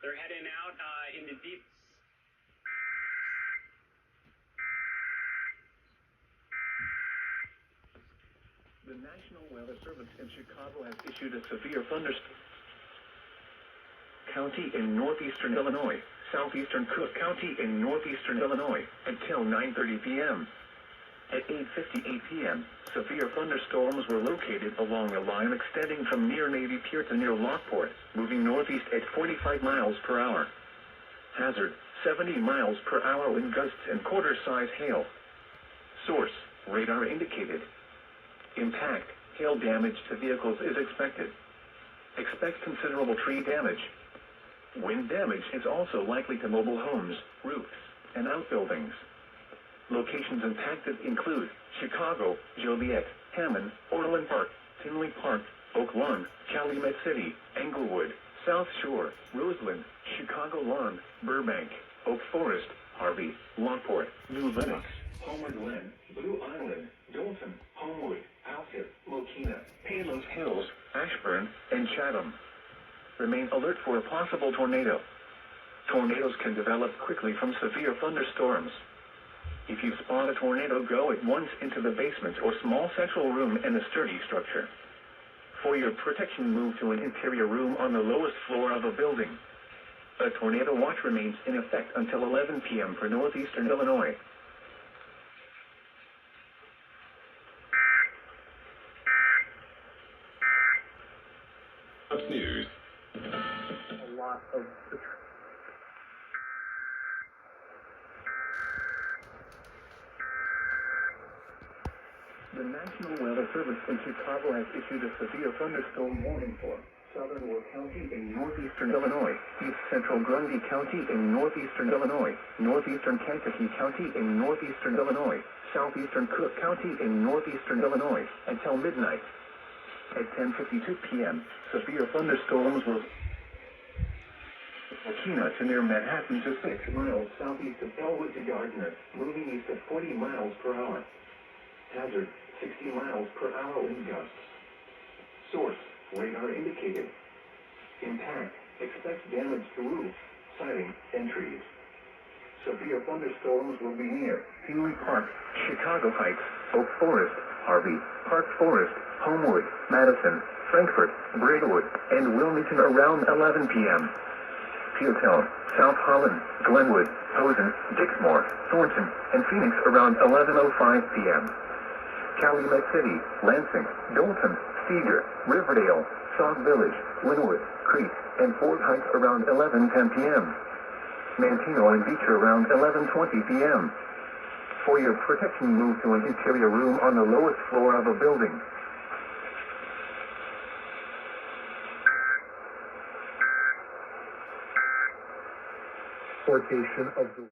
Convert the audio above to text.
They're heading out into deep. The National Weather Service in Chicago has issued a severe thunderstorm county in northeastern Illinois, southeastern Cook County in northeastern Illinois, until 9:30 p.m. At 8:58 p.m., severe thunderstorms were located along a line extending from near Navy Pier to near Lockport, moving northeast at 45 miles per hour. Hazard, 70 miles per hour wind gusts and quarter-size hail. Source, radar indicated. Impact, hail damage to vehicles is expected. Expect considerable tree damage. Wind damage is also likely to mobile homes, roofs, and outbuildings. Locations impacted include Chicago, Joliet, Hammond, Orland Park, Tinley Park, Oak Lawn, Calumet City, Englewood, South Shore, Roseland, Chicago Lawn, Burbank, Oak Forest, Harvey, Lockport, New Lenox, Homer Glen, Blue Island, Dolphin, Homewood, Alcott, Mokina, Palos Hills, Ashburn, and Chatham. Remain alert for a possible tornado. Tornadoes can develop quickly from severe thunderstorms. If you spot a tornado, go at once into the basement or small central room in a sturdy structure. For your protection, move to an interior room on the lowest floor of a building. A tornado watch remains in effect until 11 p.m. for northeastern Illinois. News. A lot of The National Weather Service in Chicago has issued a severe thunderstorm warning for southern Will County in northeastern Illinois, east central Grundy County in northeastern Illinois, northeastern Kankakee County in northeastern Illinois, southeastern Cook County in northeastern Illinois, until midnight. At 10:52 p.m., severe thunderstorms were Mokina to near Manhattan to 6 miles southeast of Elwood to Gardner, moving east at 40 miles per hour. Hazard, 60 miles per hour wind gusts. Source, radar indicated. Impact, expect damage to roof, siding, and trees. Severe thunderstorms will be near Tinley Park, Chicago Heights, Oak Forest, Harvey, Park Forest, Homewood, Madison, Frankfort, Braidwood, and Wilmington around 11 p.m. Peeltown, South Holland, Glenwood, Posen, Dixmoor, Thornton, and Phoenix around 11:05 p.m. Calumet City, Lansing, Dolphin, Seeger, Riverdale, Sauk Village, Linwood, Crete, and Fort Heights around 11:10 p.m. Manteno and Beecher around 11:20 p.m. For your protection, move to an interior room on the lowest floor of a building. Portation of the